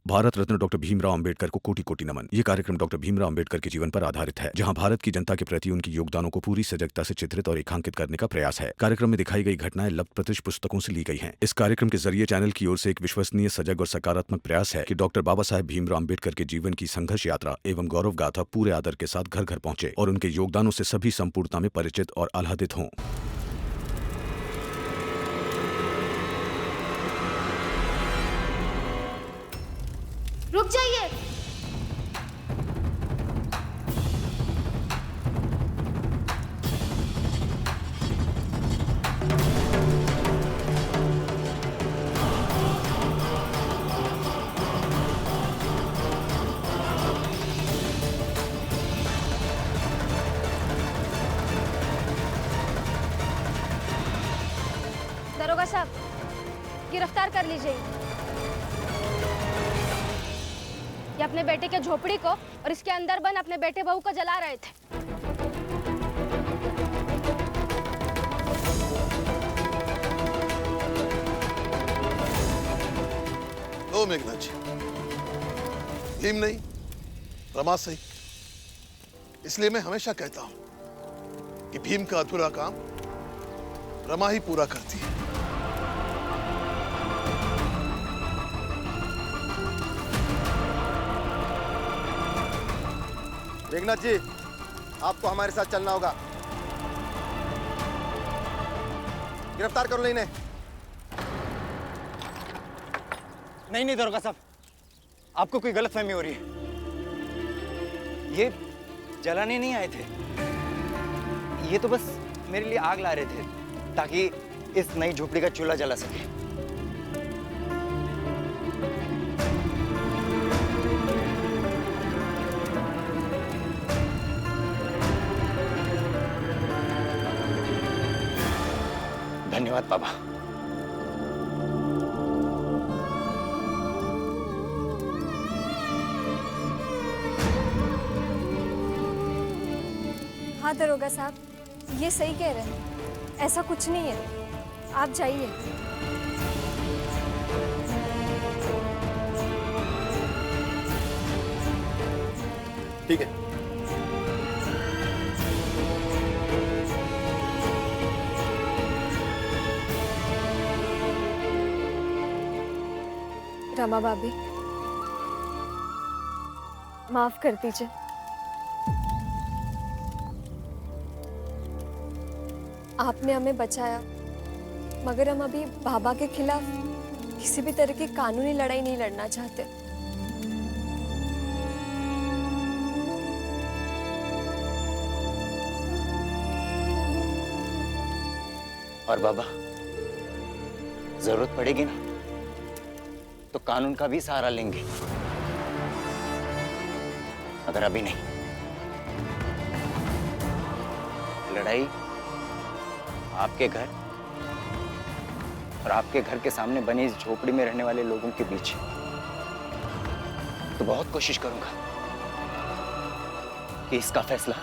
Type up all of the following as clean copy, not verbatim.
Bharat Ratna doctor Bhimrao Ambedkar को कोटि कोटि नमन। ये कार्यक्रम डॉक्टर भीमराव अंबेडकर के जीवन पर आधारित है, जहां भारत की जनता के प्रति उनके योगदानों को पूरी सजगता से चित्रित और रेखांकित करने का प्रयास है। कार्यक्रम में दिखाई गई घटनाएं लब्ध प्रतिष्ठ पुस्तकों से ली गई हैं। इस कार्यक्रम के जरिए चैनल की ओर से एक विश्वसनीय, सजग और सकारात्मक प्रयास है कि डॉक्टर बाबा साहेब भीमराव अंबेडकर के जीवन की संघर्ष यात्रा एवं गौरव गाथा पूरे आदर के साथ घर घर पहुंचे और उनके योगदानों से सभी संपूर्णता में परिचित और आह्लादित हों। रुक जाइए। दरोगा साहब, गिरफ्तार कर लीजिए। ये अपने बेटे के झोपड़ी को और इसके अंदर बंद अपने बेटे बहू को जला रहे थे। लो मेघना जी, भीम नहीं, रमा सही। इसलिए मैं हमेशा कहता हूं कि भीम का अधूरा काम रमा ही पूरा करती है। मेघनाथ जी, आपको हमारे साथ चलना होगा। गिरफ्तार करो इन्हें। नहीं दरोगा साहब, आपको कोई गलतफहमी हो रही है। ये जलाने नहीं आए थे, ये तो बस मेरे लिए आग ला रहे थे ताकि इस नई झोपड़ी का चूल्हा जला सके। धन्यवाद बाबा। हाँ दरोगा साहब, ये सही कह रहे हैं, ऐसा कुछ नहीं है, आप जाइए। ठीक है। रमा भाभी, माफ कर दीजिए। आपने हमें बचाया, मगर हम अभी बाबा के खिलाफ किसी भी तरह की कानूनी लड़ाई नहीं लड़ना चाहते। और बाबा, जरूरत पड़ेगी ना तो कानून का भी सहारा लेंगे, अगर अभी नहीं। लड़ाई आपके घर और आपके घर के सामने बनी इस झोपड़ी में रहने वाले लोगों के बीच, तो बहुत कोशिश करूंगा कि इसका फैसला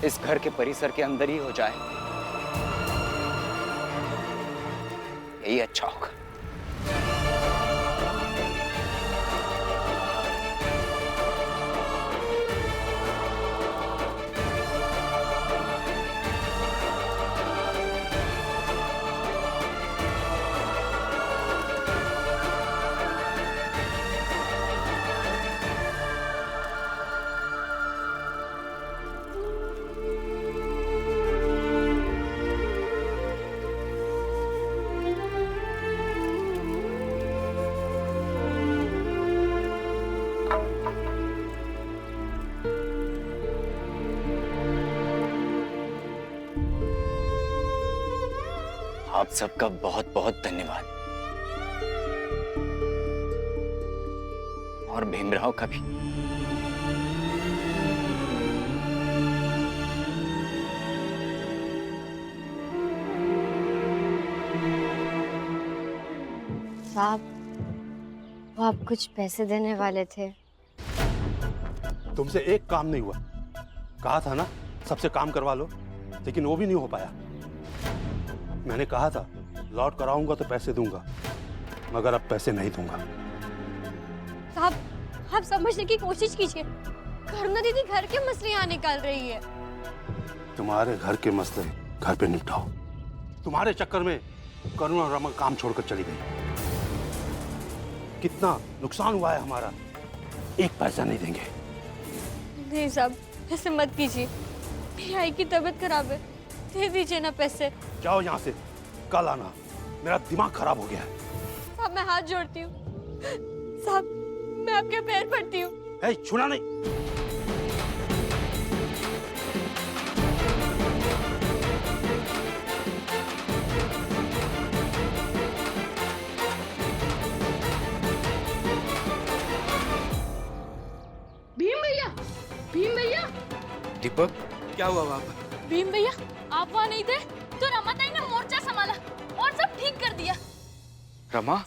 इस घर के परिसर के अंदर ही हो जाए। यही अच्छा होगा। आप सबका बहुत बहुत धन्यवाद, और भीमराव का भी। साहब, वो आप कुछ पैसे देने वाले थे। तुमसे एक काम नहीं हुआ। कहा था ना सबसे काम करवा लो, लेकिन वो भी नहीं हो पाया। मैंने कहा था लौट कर आऊंगा तो पैसे दूंगा, मगर अब पैसे नहीं दूंगा। आप समझने की कोशिश कीजिए। करुणा दीदी घर के मसले यहाँ निकाल रही है। तुम्हारे घर के मसले घर पे निपटाओ। तुम्हारे चक्कर में करुणा और रमा काम छोड़कर चली गई। कितना नुकसान हुआ है हमारा, एक पैसा नहीं देंगे। नहीं साहब, ऐसे मत कीजिए। मेरी आई की तबीयत खराब है, दे दीजिए ना पैसे। जाओ यहाँ से, कल आना। मेरा दिमाग खराब हो गया है। साहब मैं हाथ जोड़ती हूँ, साहब मैं आपके पैर पड़ती हूँ। है छूना नहीं। भीम भैया दीपक, क्या हुआ वहाँ पर? भीम भैया आप वहाँ नहीं थे तो रमाताई ने मोर्चा संभाला और सब ठीक कर दिया। रमा?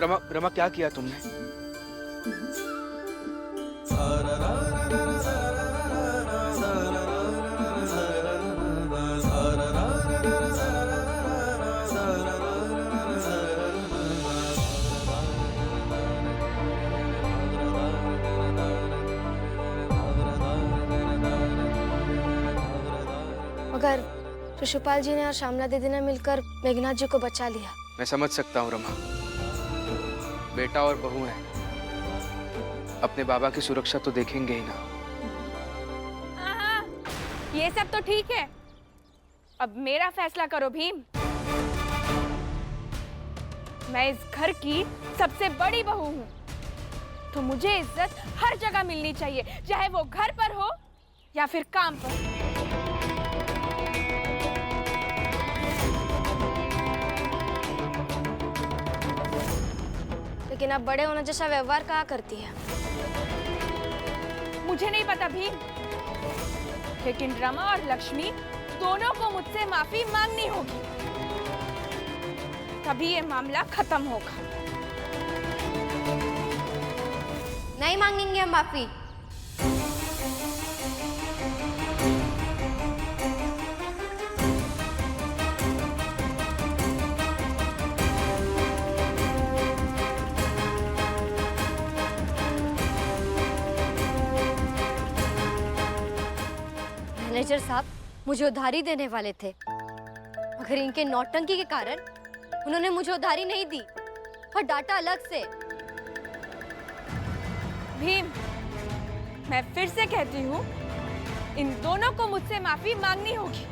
रमा, रमा क्या किया तुमने? मगर शिशुपाल जी ने और श्यामला दीदी ने मिलकर मेघनाथ जी को बचा लिया। मैं समझ सकता हूँ रमा, बेटा और बहू है, अपने बाबा की सुरक्षा तो देखेंगे ही ना। हाँ, ये सब तो ठीक है, अब मेरा फैसला करो भीम। मैं इस घर की सबसे बड़ी बहू हूँ, तो मुझे इज्जत हर जगह मिलनी चाहिए, चाहे वो घर पर हो या फिर काम पर। लेकिन अब बड़े होने जैसा व्यवहार कहाँ करती है? मुझे नहीं पता भीम, लेकिन रमा और लक्ष्मी दोनों को मुझसे माफी मांगनी होगी, तभी ये मामला खत्म होगा। नहीं मांगेंगे हम माफी। मैनेजर साहब मुझे उधारी देने वाले थे, मगर इनके नौटंकी के कारण उन्होंने मुझे उधारी नहीं दी और डाटा अलग से। भीम, मैं फिर से कहती हूँ, इन दोनों को मुझसे माफी मांगनी होगी,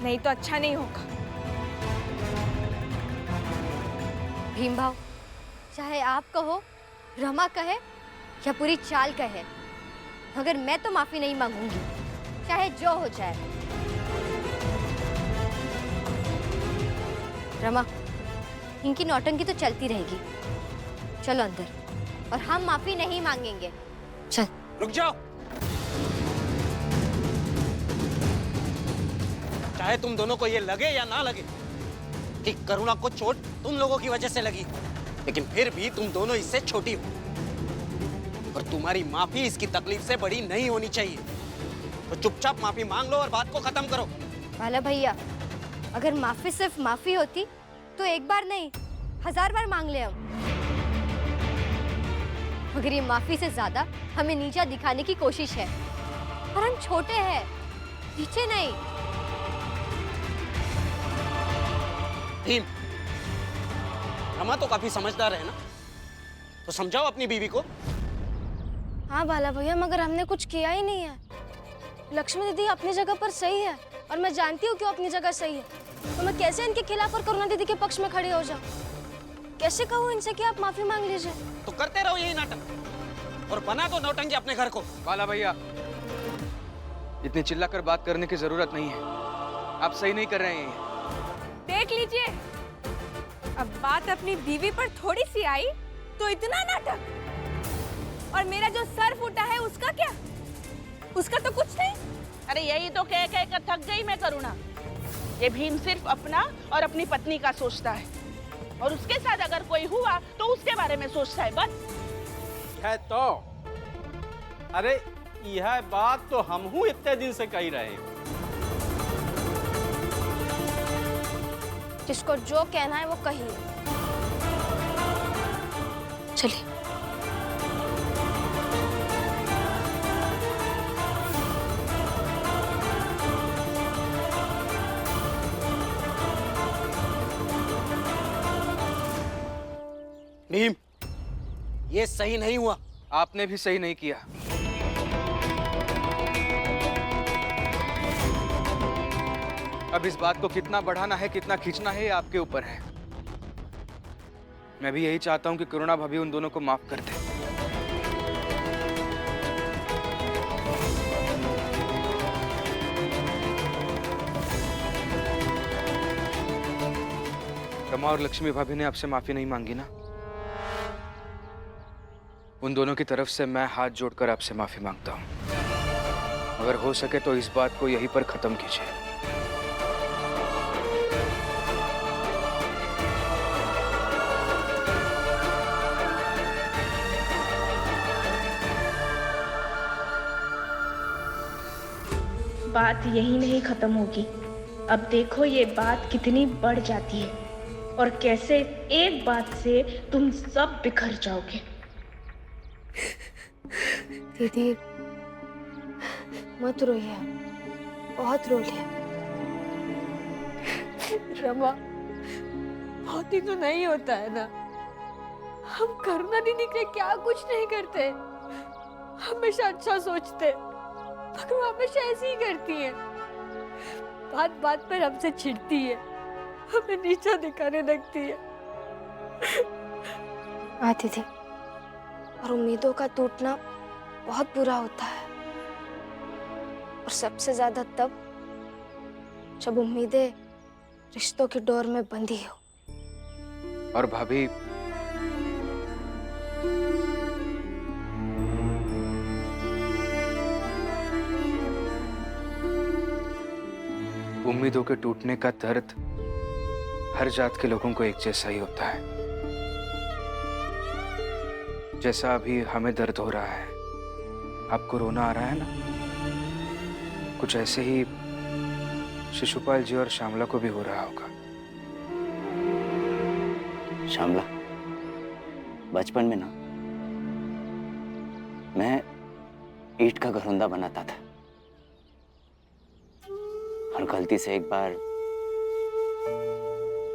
नहीं तो अच्छा नहीं होगा। भीम भाव, चाहे आप कहो, रमा कहे या पूरी चाल कहे, मगर मैं तो माफी नहीं मांगूंगी, चाहे जो हो जाए। रमा, इनकी नौटंकी तो चलती रहेगी, चलो अंदर, और हम माफी नहीं मांगेंगे। चल। रुक जाओ। चाहे तुम दोनों को ये लगे या ना लगे कि करुणा को चोट तुम लोगों की वजह से लगी, लेकिन फिर भी तुम दोनों इससे छोटी हो और तुम्हारी माफी इसकी तकलीफ से बड़ी नहीं होनी चाहिए। तो चुपचाप माफी मांग लो और बात को खत्म करो। वाला भैया, अगर माफी सिर्फ माफी होती तो एक बार नहीं 1000 बार मांग ले हम, मगर ये माफी से ज्यादा हमें नीचा दिखाने की कोशिश है, और हम छोटे हैं, नीचे नहीं। भीम, रमा तो काफी समझदार है ना, तो समझाओ अपनी बीवी को। हाँ बाला भैया, मगर हमने कुछ किया ही नहीं है। लक्ष्मी दीदी अपनी जगह पर सही है और मैं जानती हूँ क्यों अपनी जगह सही है, तो मैं कैसे इनके खिलाफ और करुणा दीदी के पक्ष में खड़ी हो जाऊँ? कैसे कहूँ इनसे कि आप माफी मांग लीजिए? तो करते रहो यही नाटक और बना दो नौटंकी अपने घर को। बाला भैया, इतनी चिल्लाकर बात करने की जरूरत नहीं है, आप सही नहीं कर रहे हैं। देख लीजिए, अब बात अपनी बीवी पर थोड़ी सी आई तो इतना नाटक, और मेरा जो सर फूटा है उसका क्या? उसका तो कुछ नहीं। अरे यही तो कह कह कर थक गई मैं करुणा। ये भीम सिर्फ अपना और अपनी पत्नी का सोचता है, और उसके साथ अगर कोई हुआ तो उसके बारे में सोचता है बस। है तो अरे यह बात तो हम हूँ इतने दिन से कही रहे हैं। जिसको जो कहना है वो कहिए। चलिए। भीम, ये सही नहीं हुआ। आपने भी सही नहीं किया। अब इस बात को कितना बढ़ाना है, कितना खींचना है, ये आपके ऊपर है। मैं भी यही चाहता हूं कि करुणा भाभी उन दोनों को माफ कर दे। रमा और लक्ष्मी भाभी ने आपसे माफी नहीं मांगी ना? उन दोनों की तरफ से मैं हाथ जोड़कर आपसे माफी मांगता हूं। अगर हो सके तो इस बात को यहीं पर खत्म कीजिए। बात यही नहीं खत्म होगी। अब देखो ये बात कितनी बढ़ जाती है और कैसे एक बात से तुम सब बिखर जाओगे। दीदी मत रोइए, बहुत रो लिया। रमा, बहुत ही तो नहीं होता है ना। हम करुणा दीदी के लिए क्या कुछ नहीं करते, हमेशा अच्छा सोचते, मगर वो हमेशा ऐसे ही करती है। बात बात पर हमसे चिढ़ती है, हमें नीचा दिखाने लगती है। हाँ दीदी, और उम्मीदों का टूटना बहुत बुरा होता है, और सबसे ज्यादा तब जब उम्मीदें रिश्तों की डोर में बंधी हो। और भाभी, उम्मीदों के टूटने का दर्द हर जात के लोगों को एक जैसा ही होता है। जैसा अभी हमें दर्द हो रहा है, आपको रोना आ रहा है ना, कुछ ऐसे ही शिशुपाल जी और श्यामला को भी हो रहा होगा। श्यामला, बचपन में ना मैं ईंट का घरौंदा बनाता था, और गलती से एक बार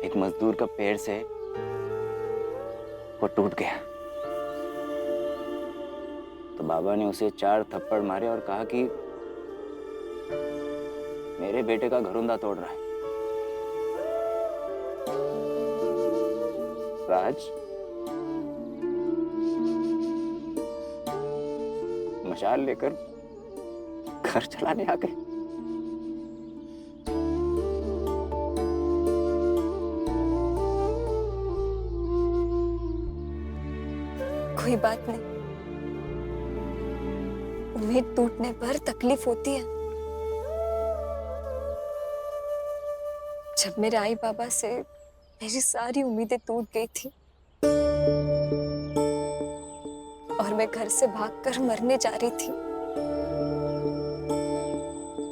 एक मजदूर का पैर से वो टूट गया। तो बाबा ने उसे 4 थप्पड़ मारे और कहा कि मेरे बेटे का घरौंदा तोड़ रहा है। राज, मशाल लेकर घर चलाने आ गए। कोई बात नहीं, उम्मीद टूटने पर तकलीफ होती है। जब मेरे आई बाबा से मेरी सारी उम्मीदें टूट गई थी और मैं घर से भागकर मरने जा रही थी,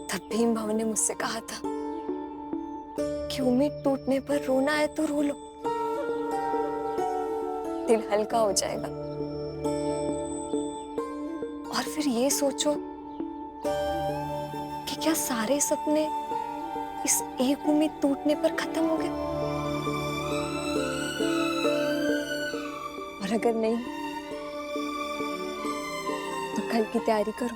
तब भीम भाव ने मुझसे कहा था कि उम्मीद टूटने पर रोना है तो रो लो, दिल हल्का हो जाएगा। और फिर ये सोचो कि क्या सारे सपने इस एक उम्मीद टूटने पर खत्म हो गए? और अगर नहीं तो कल की तैयारी करो।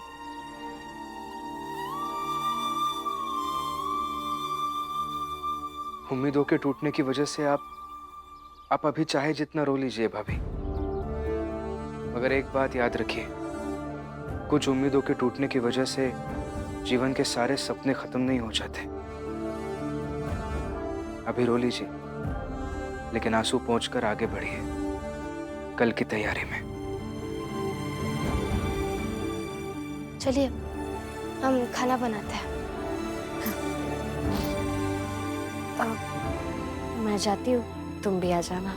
उम्मीदों के टूटने की वजह से आप अभी चाहे जितना रो लीजिए भाभी, मगर एक बात याद रखिए, कुछ उम्मीदों के टूटने की वजह से जीवन के सारे सपने खत्म नहीं हो जाते। अभी रो लीजिए, लेकिन आंसू पोंछकर आगे बढ़िए कल की तैयारी में। चलिए हम खाना बनाते हैं। मैं जाती हूँ, तुम भी आ जाना।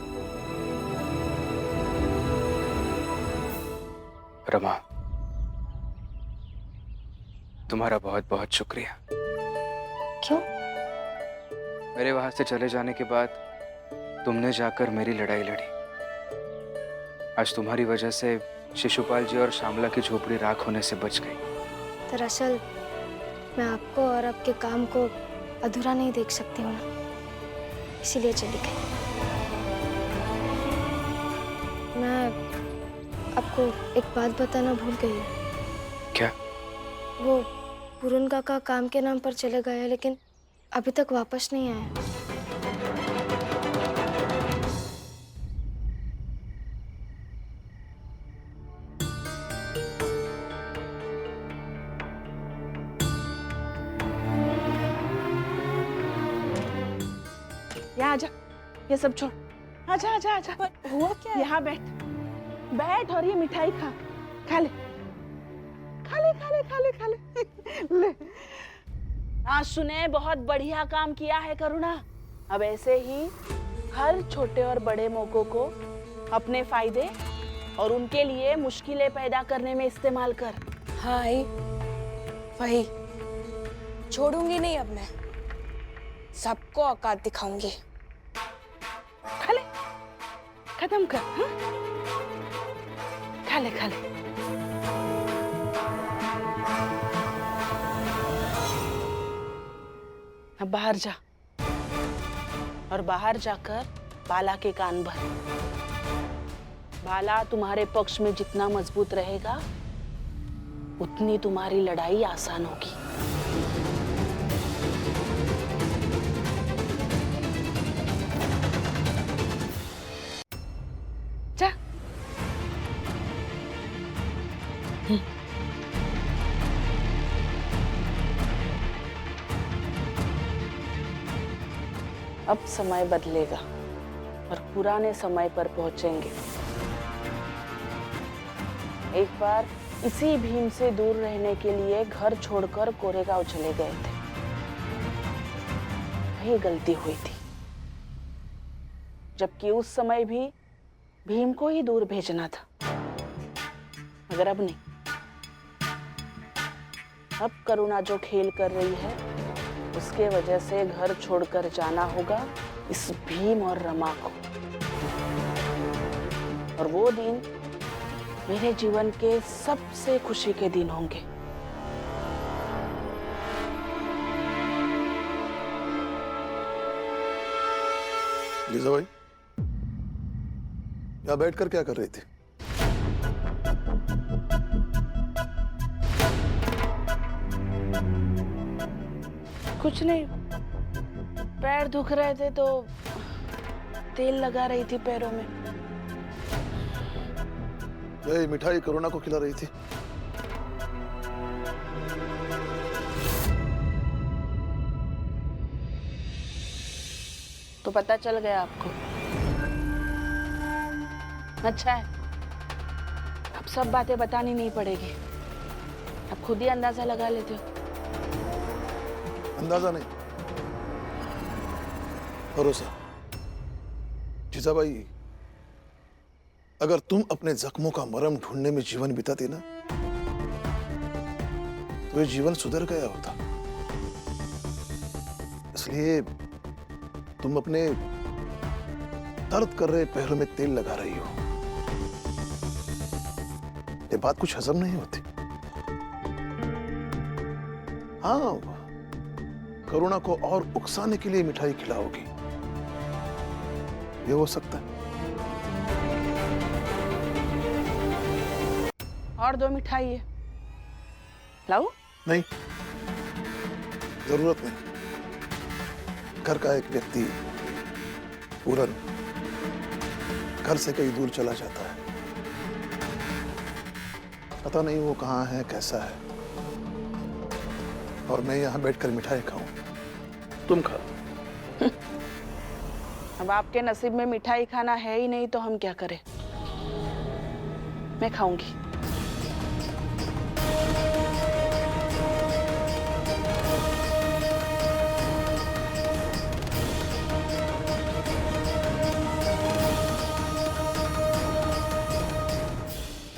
रमा, तुम्हारा बहुत बहुत शुक्रिया। क्यों? मेरे वहां से चले जाने के बाद तुमने जाकर मेरी लड़ाई लड़ी। आज तुम्हारी वजह से शिशुपाल जी और श्यामला की झोपड़ी राख होने से बच गई। दरअसल मैं आपको और आपके काम को अधूरा नहीं देख सकती हूँ ना, इसीलिए चली गई। मैं आपको एक बात बताना भूल गई हूँ। क्या? वो पूरन काका काम के नाम पर चले गए हैं, लेकिन अभी तक वापस नहीं आए। यहाँ आजा, ये सब छोड़। आजा आजा आजा। हुआ क्या है? यहाँ बैठ, बैठ और ये मिठाई खा। खा ले खा ले खा ले खा ले खा ले। ले। आज सुने बहुत बढ़िया काम किया है करुणा। अब ऐसे ही हर छोटे और बड़े मौकों को अपने फायदे और उनके लिए मुश्किलें पैदा करने में इस्तेमाल कर। हाँ आई, वही छोड़ूंगी नहीं। अब मैं सबको औकात दिखाऊंगी। खा ले, खत्म कर। हाँ? खा ले खा ले। अब बाहर जा और बाहर जाकर बाला के कान भर। बाला तुम्हारे पक्ष में जितना मजबूत रहेगा उतनी तुम्हारी लड़ाई आसान होगी। जा। अब समय बदलेगा और पुराने समय पर पहुंचेंगे। एक बार इसी भीम से दूर रहने के लिए घर छोड़कर कोरेगांव चले गए थे। वही गलती हुई थी, जबकि उस समय भी भीम को ही दूर भेजना था, मगर अब नहीं। अब करुणा जो खेल कर रही है उसके वजह से घर छोड़कर जाना होगा इस भीम और रमा को। और वो दिन मेरे जीवन के सबसे खुशी के दिन होंगे। लीजा भाई, यहाँ बैठकर क्या कर रही थी? कुछ नहीं, पैर दुख रहे थे तो तेल लगा रही थी पैरों में। यही मिठाई करुणा को खिला रही थी। तो पता चल गया आपको। अच्छा है, अब सब बातें बतानी नहीं पड़ेगी, अब खुद ही अंदाजा लगा लेते हो। अंदाजा नहीं, भरोसा। जीजाबाई, अगर तुम अपने जख्मों का मरहम ढूंढने में जीवन बिताती ना तो ये जीवन सुधर गया होता। इसलिए तुम अपने दर्द कर रहे पैरों में तेल लगा रही हो। ये बात कुछ हजम नहीं होती। हाँ, करुणा को और उकसाने के लिए मिठाई खिलाओगी, ये हो सकता है। और 2 मिठाई है, लाऊं? नहीं, जरूरत नहीं। घर का एक व्यक्ति पूरन घर से कहीं दूर चला जाता है, पता नहीं वो कहाँ है, कैसा है, और मैं यहाँ बैठकर मिठाई खाऊं। तुम खाओ। अब आपके नसीब में मिठाई खाना है ही नहीं तो हम क्या करें? मैं खाऊंगी।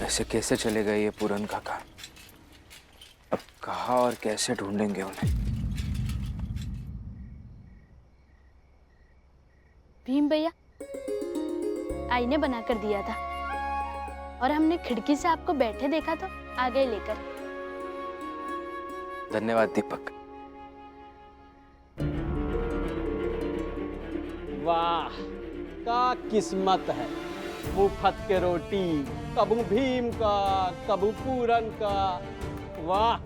ऐसे कैसे चले गए ये पूरन काका? अब कहाँ और कैसे ढूंढेंगे उन्हें? भीम भैया, आईने बना कर दिया था, और हमने खिड़की से आपको बैठे देखा तो आ गए लेकर। धन्यवाद दीपक। वाह, का किस्मत है। मुफ्त के रोटी, कबू भीम का, कबू पूरन का। वाह।